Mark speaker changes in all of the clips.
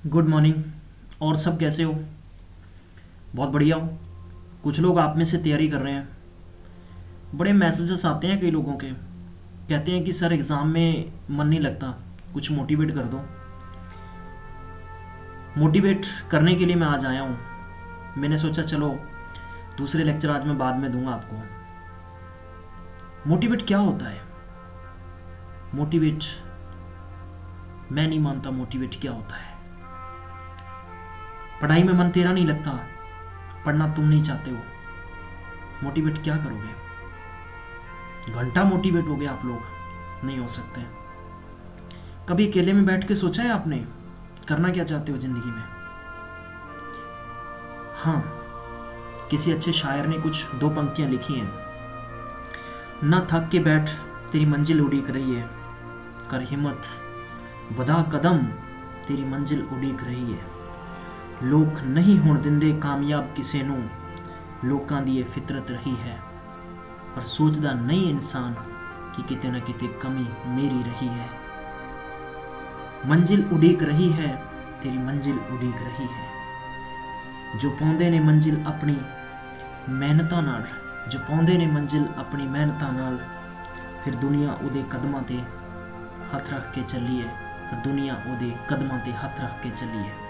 Speaker 1: Good morning. और सब कैसे हो? बहुत बढ़िया हो। कुछ लोग आप में से तैयारी कर रहे हैं। बड़े मैसेजेस आते हैं कई लोगों के, कहते हैं कि सर एग्ज़ाम में मन नहीं लगता, कुछ मोटिवेट कर दो। मोटिवेट करने के लिए मैं आज आया हूँ। मैंने सोचा चलो दूसरे लेक्चर आज मैं बाद में दूंगा आपको। मोटिवेट क्या होता है? मोटिवेट मैं नहीं मानता। मोटिवेट क्या होता है? पढ़ाई में मन तेरा नहीं लगता, पढ़ना तुम नहीं चाहते हो, मोटिवेट क्या करोगे? घंटा मोटिवेट हो गए आप लोग, नहीं हो सकते। कभी अकेले में बैठ के सोचा है आपने करना क्या चाहते हो जिंदगी में? हाँ, किसी अच्छे शायर ने कुछ दो पंक्तियां लिखी हैं। ना थक के बैठ तेरी मंजिल उड़ीक रही है, कर हिम्मत वधा कदम तेरी मंजिल उड़ीक रही है। लोक नहीं होण दिंदे कामयाब किसे नूं, लोकां दी फितरत रही है, पर सोचदा नहीं इंसान कि किते ना किते कमी मेरी रही है। मंजिल उड़ीक रही है, तेरी मंजिल उड़ीक रही है। जो पाउंदे ने मंजिल अपनी मेहनतां नाल, जो पाउंदे ने मंजिल अपनी मेहनतां नाल, फिर दुनिया उहदे कदमां ते हथ रख के चली है, फिर दुनिया उहदे कदमां ते हथ रख के चली है।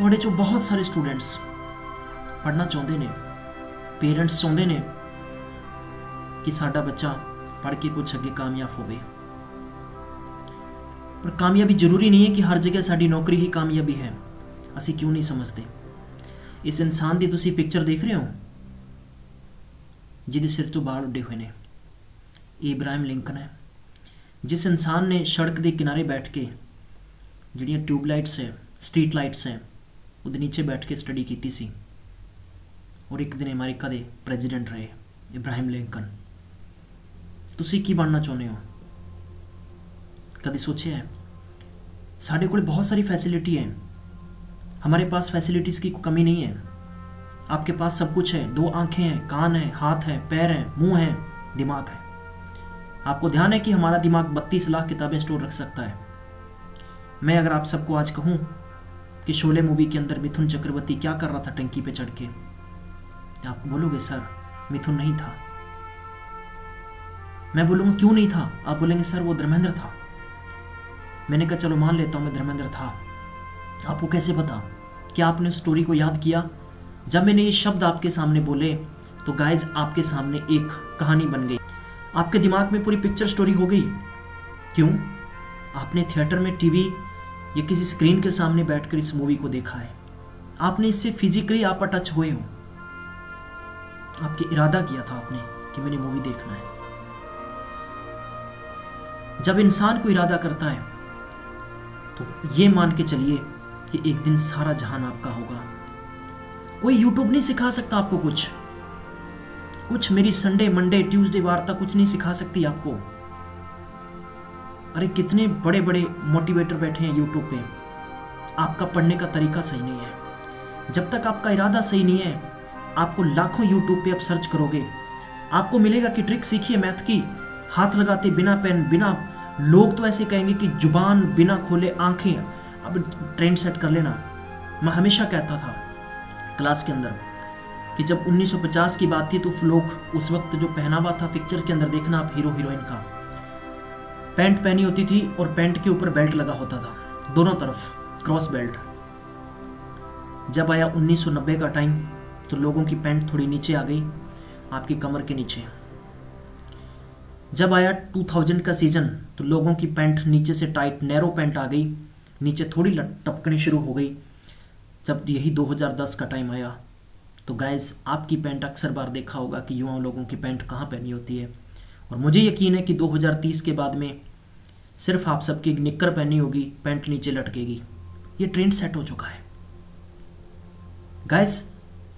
Speaker 1: थोड़े चो बहुत सारे स्टूडेंट्स पढ़ना चाहते ने, पेरेंट्स चाहते ने कि साडा बच्चा पढ़ के कुछ अगे कामयाब होवे, पर कामयाबी जरूरी नहीं है कि हर जगह साडी नौकरी ही कामयाबी है। असी क्यों नहीं समझते? इस इंसान की तुसी पिक्चर देख रहे हो जिहदे सिर तो बाल उड्डे हुए ने, इब्राहिम लिंकन है। जिस इंसान ने सड़क के किनारे बैठ के जिहड़ियां ट्यूबलाइट्स है, स्ट्रीट लाइट्स हैं, उहदे नीचे बैठ के स्टडी की सी, और एक दिन अमेरिका के प्रेजिडेंट रहे इब्राहिम लिंकन। तुसी की बनना चाहते हो? कभी सोचे है? साढ़े को बहुत सारी फैसिलिटी है, हमारे पास फैसिलिटीज़ की कोई कमी नहीं है। आपके पास सब कुछ है, दो आंखें हैं, कान है, हाथ है, पैर है, मुंह है, दिमाग है। आपको ध्यान है कि हमारा दिमाग 32 लाख किताबें स्टोर रख सकता है। मैं अगर आप सबको आज कहूं कि शोले मूवी के अंदर मिथुन चक्रवर्ती क्या कर रहा था टंकी पे चढ़ के, आप बोलोगे सर मिथुन नहीं था। मैं बोलूंगा क्यों नहीं था? आप बोलेंगे सर वो धर्मेंद्र था। मैंने कहा चलो मान लेता हूं मैं धर्मेंद्र था। आपको कैसे पता? क्या आपने उस स्टोरी को याद किया? जब मैंने ये शब्द आपके सामने बोले तो गाइज आपके सामने एक कहानी बन गई, आपके दिमाग में पूरी पिक्चर स्टोरी हो गई। क्यों? आपने थिएटर में, टीवी या किसी स्क्रीन के सामने बैठकर इस मूवी को देखा है। आपने इससे फिजिकली आप अटैच हुए हो, आपके इरादा किया था आपने कि मैंने मूवी देखना है। जब इंसान को इरादा करता है तो ये मान के चलिए कि एक दिन सारा जहान आपका होगा। कोई यूट्यूब नहीं सिखा सकता आपको कुछ मेरी संडे मंडे ट्यूसडे वार्ता कुछ नहीं सिखा सकती आपको। अरे कितने बड़े बड़े मोटिवेटर बैठे हैं यूट्यूब पे, आपका पढ़ने का तरीका सही नहीं है। जब तक आपका इरादा सही नहीं है, आपको लाखों यूट्यूब पे आप सर्च करोगे, आपको मिलेगा कि ट्रिक सीखिए मैथ की, हाथ लगाते बिना पेन बिना, लोग तो ऐसे कहेंगे कि जुबान बिना खोले आंखें, अब ट्रेंड सेट कर लेना। मैं हमेशा कहता था क्लास के अंदर कि जब 1950 की बात थी तो लोग उस वक्त जो पहनावा था पिक्चर के अंदर देखना आप, हीरो हीरोइन का पैंट पहनी होती थी और पैंट के ऊपर बेल्ट लगा होता था, दोनों तरफ क्रॉस बेल्ट। जब आया 1990 का टाइम तो लोगों की पैंट थोड़ी नीचे आ गई, आपकी कमर के नीचे। जब आया 2000 का सीजन तो लोगों की पैंट नीचे से टाइट नैरो पैंट आ गई, नीचे थोड़ी टपकनी शुरू हो गई। जब यही 2010 का टाइम आया तो गाइस आपकी पैंट अक्सर बार देखा होगा कि युवा लोगों की पैंट कहाँ पहनी होती है, और मुझे यकीन है कि 2030 के बाद में सिर्फ आप सबकी निक्कर पहनी होगी, पैंट नीचे लटकेगी। ये ट्रेंड सेट हो चुका है गाइस।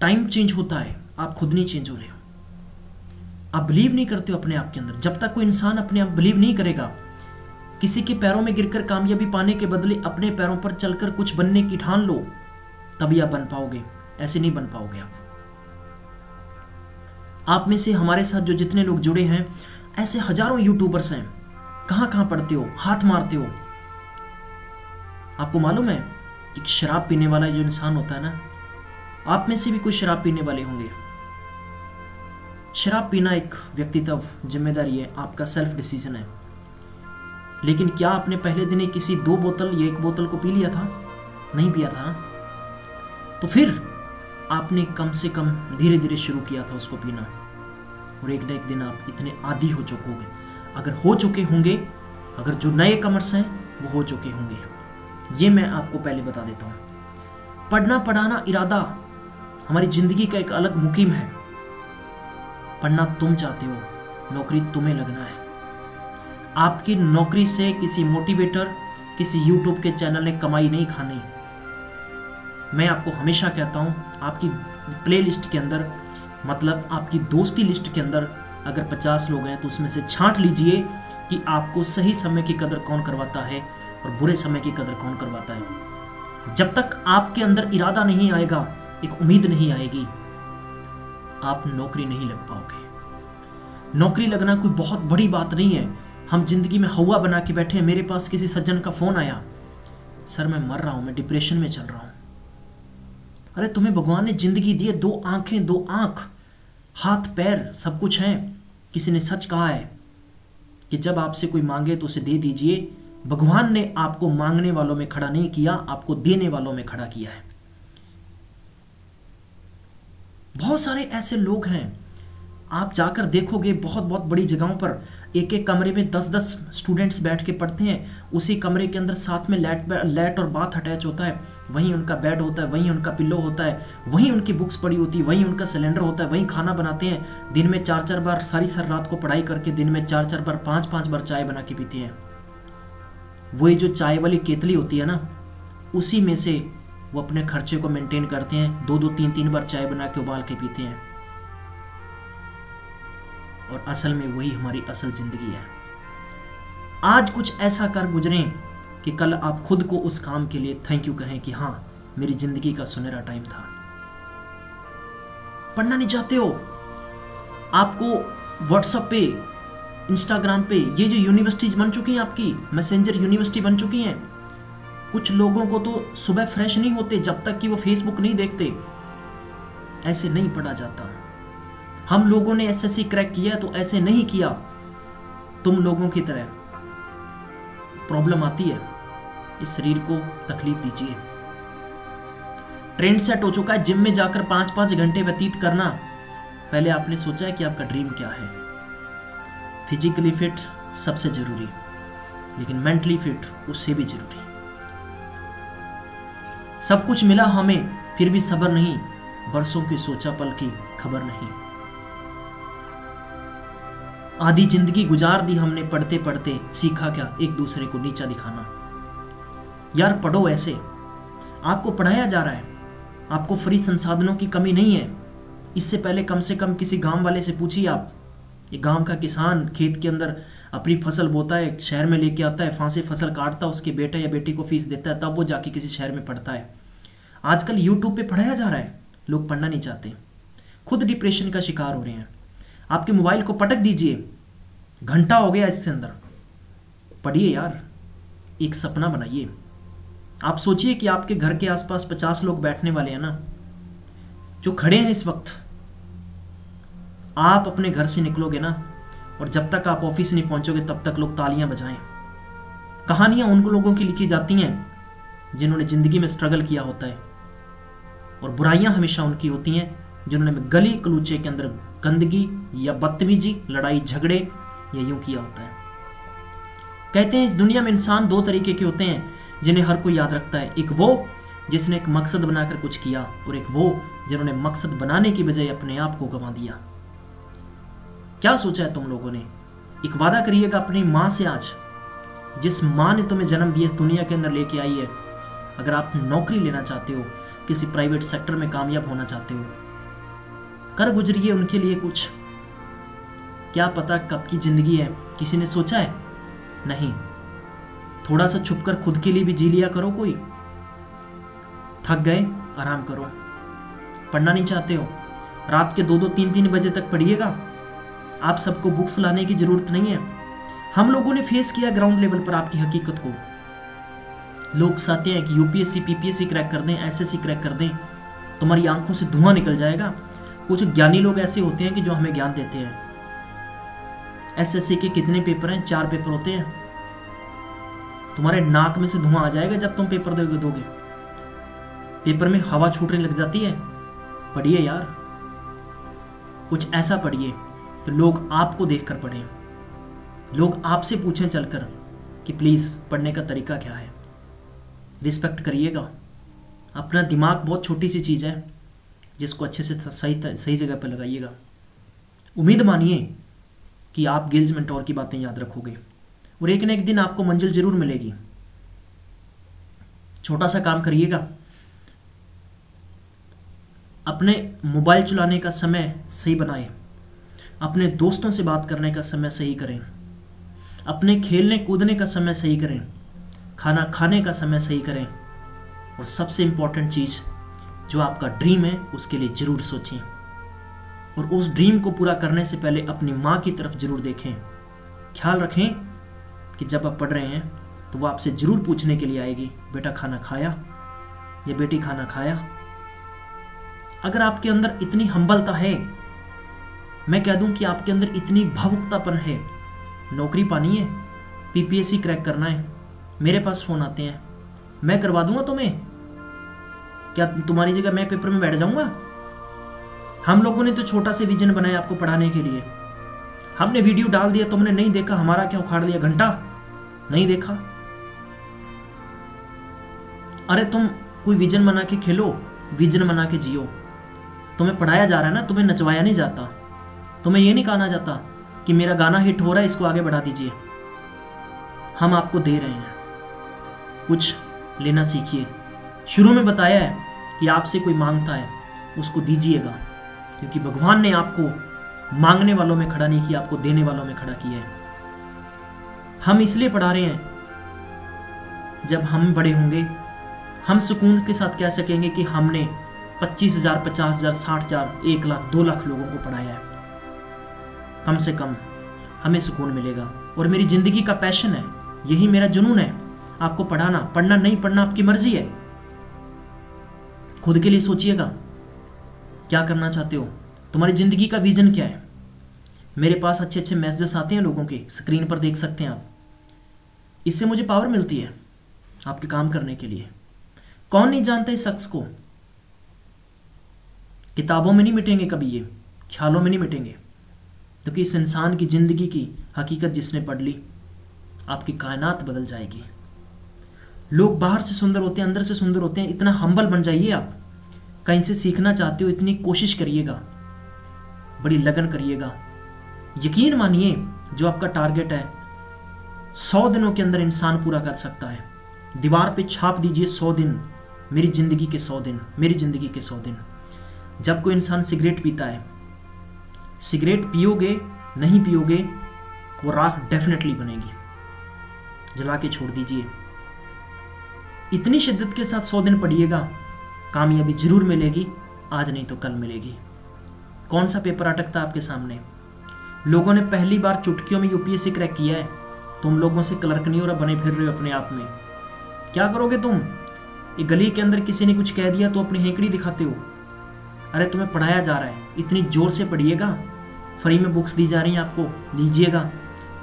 Speaker 1: टाइम चेंज होता है, आप खुद नहीं चेंज हो रहे हो। आप बिलीव नहीं करते हो अपने आप के अंदर। जब तक कोई इंसान अपने आप बिलीव नहीं करेगा, किसी के पैरों में गिरकर कामयाबी पाने के बदले अपने पैरों पर चलकर कुछ बनने की ठान लो, तभी आप बन पाओगे, ऐसे नहीं बन पाओगे आप में से हमारे साथ जो जितने लोग जुड़े हैं, ऐसे हजारों यूट्यूबर्स हैं। कहां कहां पढ़ते हो, हाथ मारते हो, आपको मालूम है कि शराब पीने वाला जो इंसान होता है ना, आप में से भी कोई शराब पीने वाले होंगे। शराब पीना एक व्यक्तित्व जिम्मेदारी है, आपका सेल्फ डिसीजन है। लेकिन क्या आपने पहले दिन ही किसी 2 बोतल या 1 बोतल को पी लिया था? नहीं पिया था ना। तो फिर आपने कम से कम धीरे धीरे शुरू किया था उसको पीना, और एक न एक दिन आप इतने आदी हो चुकोगे। अगर हो चुके होंगे, अगर जो नए कमर्स हैं वो हो चुके होंगे, ये मैं आपको पहले बता देता हूं। पढ़ना पढ़ाना इरादा हमारी जिंदगी का एक अलग मुकीम है। पढ़ना तुम चाहते हो, नौकरी तुम्हें लगना है। आपकी नौकरी से किसी मोटिवेटर, किसी यूट्यूब के चैनल ने कमाई नहीं खानी। मैं आपको हमेशा कहता हूं, आपकी प्लेलिस्ट के अंदर, मतलब आपकी दोस्ती लिस्ट के अंदर अगर 50 लोग हैं तो उसमें से छांट लीजिए कि आपको सही समय की कदर कौन करवाता है और बुरे समय की कदर कौन करवाता है। जब तक आपके अंदर इरादा नहीं आएगा, एक उम्मीद नहीं आएगी, आप नौकरी नहीं लग पाओगे। नौकरी लगना कोई बहुत बड़ी बात नहीं है। हम जिंदगी में हवा बना के बैठे हैं। मेरे पास किसी सज्जन का फोन आया, सर मैं मर रहा हूं, मैं डिप्रेशन में चल रहा हूं। अरे तुम्हें भगवान ने जिंदगी दी है, 2 आंखें, 2 आंख, हाथ पैर, सब कुछ है। किसी ने सच कहा है कि जब आपसे कोई मांगे तो उसे दे दीजिए। भगवान ने आपको मांगने वालों में खड़ा नहीं किया, आपको देने वालों में खड़ा किया है। बहुत सारे ऐसे लोग हैं, आप जाकर देखोगे बहुत बहुत बड़ी जगहों पर एक एक कमरे में 10-10 स्टूडेंट्स बैठ के पढ़ते हैं। उसी कमरे के अंदर साथ में लेट और बाथ अटैच होता है, वहीं उनका बेड होता है, वहीं उनका पिल्लो होता है, वहीं उनकी बुक्स पड़ी होती है, वहीं उनका सिलेंडर होता है, वहीं खाना बनाते हैं। दिन में 4-4 बार, सारी रात को पढ़ाई करके दिन में 4-4 बार, 5-5 बार चाय बना के पीते हैं। वही जो चाय वाली केतली होती है ना, उसी में से वो अपने खर्चे को मेंटेन करते हैं। 2-2, 3-3 बार चाय बना के उबाल के पीते हैं। और असल में वही हमारी असल जिंदगी है। आज कुछ ऐसा कर गुजरें कि कल आप खुद को उस काम के लिए थैंक यू कहें कि हाँ, मेरी जिंदगी का सुनहरा टाइम था। पढ़ना नहीं चाहते हो? आपको व्हाट्सएप पे, इंस्टाग्राम पे ये जो यूनिवर्सिटीज बन चुकी हैं, आपकी मैसेंजर यूनिवर्सिटी बन चुकी हैं। कुछ लोगों को तो सुबह फ्रेश नहीं होते जब तक कि वो फेसबुक नहीं देखते। ऐसे नहीं पढ़ा जाता। हम लोगों ने एसएससी क्रैक किया तो ऐसे नहीं किया। तुम लोगों की तरह प्रॉब्लम आती है, इस शरीर को तकलीफ दीजिए। ट्रेंड सेट हो चुका है जिम में जाकर 5-5 घंटे व्यतीत करना। पहले आपने सोचा है कि आपका ड्रीम क्या है? फिजिकली फिट सबसे जरूरी, लेकिन मेंटली फिट उससे भी जरूरी। सब कुछ मिला हमें, फिर भी सब्र नहीं, बरसों की सोचा पल की खबर नहीं। आधी जिंदगी गुजार दी हमने पढ़ते पढ़ते, सीखा क्या? एक दूसरे को नीचा दिखाना। यार पढ़ो ऐसे, आपको पढ़ाया जा रहा है, आपको फ्री संसाधनों की कमी नहीं है। इससे पहले कम से कम किसी गांव वाले से पूछिए आप। एक गांव का किसान खेत के अंदर अपनी फसल बोता है, शहर में लेके आता है, फांसी फसल काटता है, उसके बेटे या बेटी को फीस देता है, तब वो जाके किसी शहर में पढ़ता है। आजकल यूट्यूब पे पढ़ाया जा रहा है, लोग पढ़ना नहीं चाहते, खुद डिप्रेशन का शिकार हो रहे हैं। आपके मोबाइल को पटक दीजिए, घंटा हो गया इसके अंदर, पढ़िए यार, एक सपना बनाइए। आप सोचिए कि आपके घर के आसपास 50 लोग बैठने वाले हैं ना, जो खड़े हैं इस वक्त। आप अपने घर से निकलोगे ना, और जब तक आप ऑफिस नहीं पहुंचोगे तब तक लोग तालियां बजाएं। कहानियां उन लोगों की लिखी जाती हैं जिन्होंने जिंदगी में स्ट्रगल किया होता है, और बुराइयां हमेशा उनकी होती हैं जिन्होंने गली कलूचे के अंदर गंदगी या बदतमीजी, लड़ाई झगड़े या यूं किया होता है। कहते हैं इस दुनिया में इंसान 2 तरीके के होते हैं जिन्हें हर कोई याद रखता है। एक वो जिसने एक मकसद बनाकर कुछ किया, और एक वो जिन्होंने मकसद बनाने की बजाय अपने आप को गंवा दिया। क्या सोचा है तुम लोगों ने? एक वादा करिएगा अपनी मां से आज, जिस मां ने तुम्हें जन्म दिया, इस दुनिया के अंदर लेके आई है। अगर आप नौकरी लेना चाहते हो, किसी प्राइवेट सेक्टर में कामयाब होना चाहते हो, कर गुजरिए उनके लिए कुछ। क्या पता कब की जिंदगी है, किसी ने सोचा है? नहीं। थोड़ा सा छुपकर खुद के लिए भी जी लिया करो। कोई थक गए, आराम करो। पढ़ना नहीं चाहते हो, रात के 2-2, 3-3 बजे तक पढ़िएगा। आप सबको बुक्स लाने की जरूरत नहीं है। हम लोगों ने फेस किया ग्राउंड लेवल पर आपकी हकीकत को। लोग चाहते हैं कि यूपीएससी पीपीएससी क्रैक कर दें, एसएससी क्रैक कर दें, तुम्हारी आंखों से धुआं निकल जाएगा। कुछ ज्ञानी लोग ऐसे होते हैं कि जो हमें ज्ञान देते हैं। एसएससी के कितने पेपर हैं? 4 पेपर होते हैं। तुम्हारे नाक में से धुआं आ जाएगा जब तुम पेपर दोगे। पेपर में हवा छूटने लग जाती है। पढ़िए यार, कुछ ऐसा पढ़िए तो लोग आपको देखकर पढ़ें, लोग आपसे पूछें चलकर कि प्लीज पढ़ने का तरीका क्या है। रिस्पेक्ट करिएगा। अपना दिमाग बहुत छोटी सी चीज है जिसको अच्छे से सही जगह पर लगाइएगा। उम्मीद मानिए कि आप गिल्स मेंटोर की बातें याद रखोगे और एक न एक दिन आपको मंजिल जरूर मिलेगी। छोटा सा काम करिएगा, अपने मोबाइल चलाने का समय सही बनाएं, अपने दोस्तों से बात करने का समय सही करें, अपने खेलने कूदने का समय सही करें, खाना खाने का समय सही करें, और सबसे इंपॉर्टेंट चीज जो आपका ड्रीम है उसके लिए जरूर सोचें, और उस ड्रीम को पूरा करने से पहले अपनी माँ की तरफ जरूर देखें। ख्याल रखें कि जब आप पढ़ रहे हैं तो वो आपसे जरूर पूछने के लिए आएगी, बेटा खाना खाया या बेटी खाना खाया। अगर आपके अंदर इतनी हम्बलता है, मैं कह दूं कि आपके अंदर इतनी भावुकतापन है, नौकरी पानी है, पीपीएससी क्रैक करना है, मेरे पास फोन आते हैं, मैं करवा दूंगा तुम्हें। क्या तुम्हारी जगह मैं पेपर में बैठ जाऊंगा? हम लोगों ने तो छोटा से विजन बनाया आपको पढ़ाने के लिए। हमने वीडियो डाल दिया, तुमने नहीं देखा, हमारा क्या उखाड़ दिया, घंटा नहीं देखा। अरे तुम कोई विजन बना के खेलो, विजन बना के जियो। तुम्हें पढ़ाया जा रहा है ना, तुम्हें नचवाया नहीं जाता, तुम्हें यह नहीं कहा जाता कि मेरा गाना हिट हो रहा है, इसको आगे बढ़ा दीजिए। हम आपको दे रहे हैं, कुछ लेना सीखिए। शुरू में बताया है कि आपसे कोई मांगता है उसको दीजिएगा, क्योंकि भगवान ने आपको मांगने वालों में खड़ा नहीं किया, आपको देने वालों में खड़ा किया है। हम इसलिए पढ़ा रहे हैं, जब हम बड़े होंगे हम सुकून के साथ कह सकेंगे कि हमने 25,000, 50,000, 60,000, 1 लाख, 2 लाख लोगों को पढ़ाया है। कम से कम हमें सुकून मिलेगा। और मेरी जिंदगी का पैशन है, यही मेरा जुनून है, आपको पढ़ाना। पढ़ना नहीं पढ़ना आपकी मर्जी है, खुद के लिए सोचिएगा क्या करना चाहते हो, तुम्हारी जिंदगी का विजन क्या है। मेरे पास अच्छे अच्छे मैसेजेस आते हैं लोगों के, स्क्रीन पर देख सकते हैं आप। इससे मुझे पावर मिलती है आपके काम करने के लिए। कौन नहीं जानता इस शख्स को? किताबों में नहीं मिटेंगे कभी, ये ख्यालों में नहीं मिटेंगे, क्योंकि इस इंसान की जिंदगी की हकीकत जिसने पढ़ ली, आपकी कायनात बदल जाएगी। लोग बाहर से सुंदर होते हैं, अंदर से सुंदर होते हैं। इतना हम्बल बन जाइए आप। कहीं से सीखना चाहते हो, इतनी कोशिश करिएगा, बड़ी लगन करिएगा। यकीन मानिए जो आपका टारगेट है 100 दिनों के अंदर इंसान पूरा कर सकता है। दीवार पे छाप दीजिए 100 दिन, मेरी जिंदगी के 100 दिन, मेरी जिंदगी के 100 दिन। जब कोई इंसान सिगरेट पीता है, सिगरेट पियोगे नहीं पियोगे, वो राख डेफिनेटली बनेगी, जला के छोड़ दीजिए। इतनी शिद्दत के साथ 100 दिन पढ़िएगा, कामयाबी जरूर मिलेगी, आज नहीं तो कल मिलेगी। कौन सा पेपर अटकता आपके सामने? लोगों ने पहली बार चुटकियों में यूपीएससी क्रैक किया है, तुम लोगों से क्लर्क नहीं हो रहा, बने फिर रहे हो अपने आप में। क्या करोगे तुम? एक गली के अंदर किसी ने कुछ कह दिया तो अपनी हेकड़ी दिखाते हो। अरे तुम्हें पढ़ाया जा रहा है, इतनी जोर से पढ़िएगा। फ्री में बुक्स दी जा रही हैं आपको, लीजिएगा।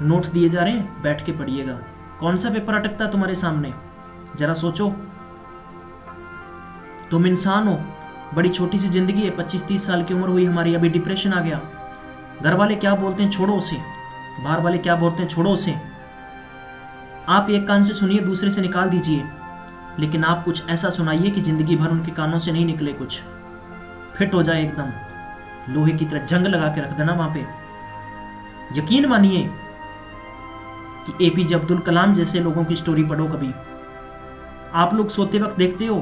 Speaker 1: नोट्स दिए जा रहे हैं, बैठ के पढ़िएगा। कौन सा पेपर अटकता है तुम्हारे सामने? जरा सोचो। तुम इंसान हो, बड़ी छोटी सी जिंदगी है, 25-30 साल की उम्र हुई हमारी, अभी डिप्रेशन आ गया। घर वाले क्या बोलते हैं छोड़ो उसे, बाहर वाले क्या बोलते हैं छोड़ो उसे। आप एक कान से सुनिए, दूसरे से निकाल दीजिए, लेकिन आप कुछ ऐसा सुनाइए कि जिंदगी भर उनके कानों से नहीं निकले, कुछ फिट हो जाए, एकदम लोहे की तरह जंग लगा के रख देना वहां पे। यकीन मानिए कि एपीजे अब्दुल कलाम जैसे लोगों की स्टोरी पढ़ो कभी। आप लोग सोते वक्त देखते हो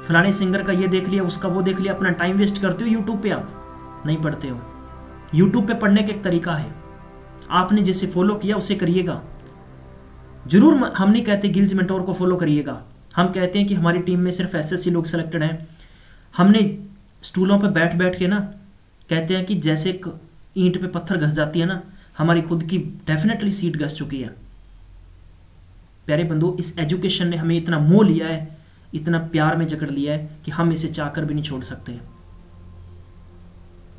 Speaker 1: फलाने सिंगर का ये देख लिया, उसका वो देख लिया, अपना टाइम वेस्ट करते हो यूट्यूब पे, आप नहीं पढ़ते हो। यूट्यूब पे पढ़ने का एक तरीका है, आपने जिसे फॉलो किया उसे करिएगा जरूर। हम नहीं कहते गिल्स मेंटोर को फॉलो करिएगा, हम कहते हैं कि हमारी टीम में सिर्फ एसएससी लोग सिलेक्टेड हैं। हमने स्टूलों पे बैठ बैठ के ना कहते हैं कि जैसे एक ईंट पे पत्थर घस जाती है ना, हमारी खुद की डेफिनेटली सीट घस चुकी है। प्यारे बंधु, इस एजुकेशन ने हमें इतना मोह लिया है, इतना प्यार में जकड़ लिया है कि हम इसे चाहकर भी नहीं छोड़ सकते।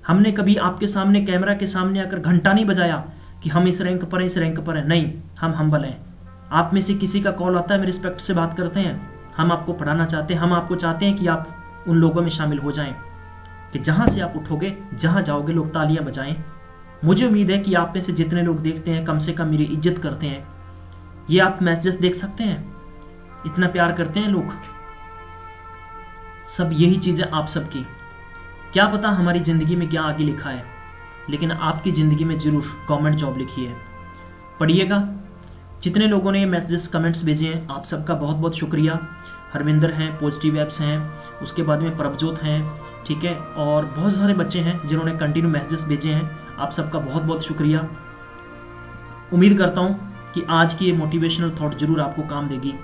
Speaker 1: हमने कभी आपके सामने कैमरा के सामने आकर घंटा नहीं बजाया कि हम इस रैंक पर हैं, इस रैंक पर हैं। नहीं, हम हम्बल हैं। आप में से किसी का कॉल आता है, हम रिस्पेक्ट से बात करते हैं। हम आपको पढ़ाना चाहते हैं, हम आपको चाहते हैं कि आप उन लोगों में शामिल हो जाएं कि जहां से आप उठोगे, जहां जाओगे, लोग तालियां बजाएं। मुझे उम्मीद है कि आप में से जितने लोग देखते हैं, कम से कम मेरी इज्जत करते हैं। ये आप मैसेजेस देख सकते हैं, इतना प्यार करते हैं लोग। सब यही चीजें आप सबकी, क्या पता हमारी जिंदगी में क्या आगे लिखा है, लेकिन आपकी जिंदगी में जरूर गवर्नमेंट जॉब लिखी है। पढ़िएगा। जितने लोगों ने ये मैसेजेस कमेंट्स भेजे हैं, आप सबका बहुत बहुत शुक्रिया। हरविंदर हैं, पॉजिटिव एप्स हैं, उसके बाद में प्रभजोत हैं, ठीक है, और बहुत सारे बच्चे हैं जिन्होंने कंटिन्यू मैसेजेस भेजे हैं। आप सबका बहुत बहुत शुक्रिया। उम्मीद करता हूं कि आज की ये मोटिवेशनल थॉट जरूर आपको काम देगी।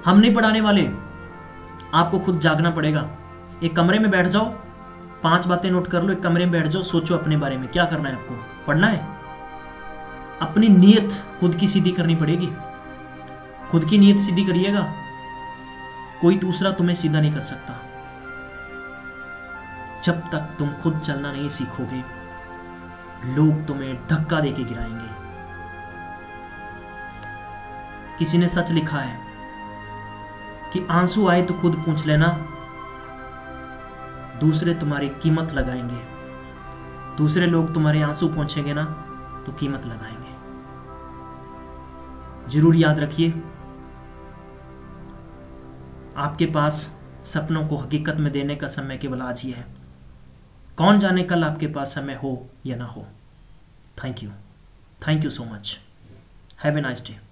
Speaker 1: हम नहीं पढ़ाने वाले, आपको खुद जागना पड़ेगा। एक कमरे में बैठ जाओ, 5 बातें नोट कर लो, एक कमरे में बैठ जाओ, सोचो अपने बारे में क्या करना है आपको। पढ़ना है, अपनी नीयत खुद की सीधी करनी पड़ेगी। खुद की नीयत सीधी करिएगा, कोई दूसरा तुम्हें सीधा नहीं कर सकता। जब तक तुम खुद चलना नहीं सीखोगे, लोग तुम्हें धक्का देके गिराएंगे। किसी ने सच लिखा है कि आंसू आए तो खुद पूछ लेना, दूसरे तुम्हारी कीमत लगाएंगे। दूसरे लोग तुम्हारे आंसू पहुंचेंगे ना तो कीमत लगाएंगे। जरूर याद रखिए, आपके पास सपनों को हकीकत में देने का समय केवल आज ही है। कौन जाने कल आपके पास समय हो या ना हो। Thank you so much. Have a nice day.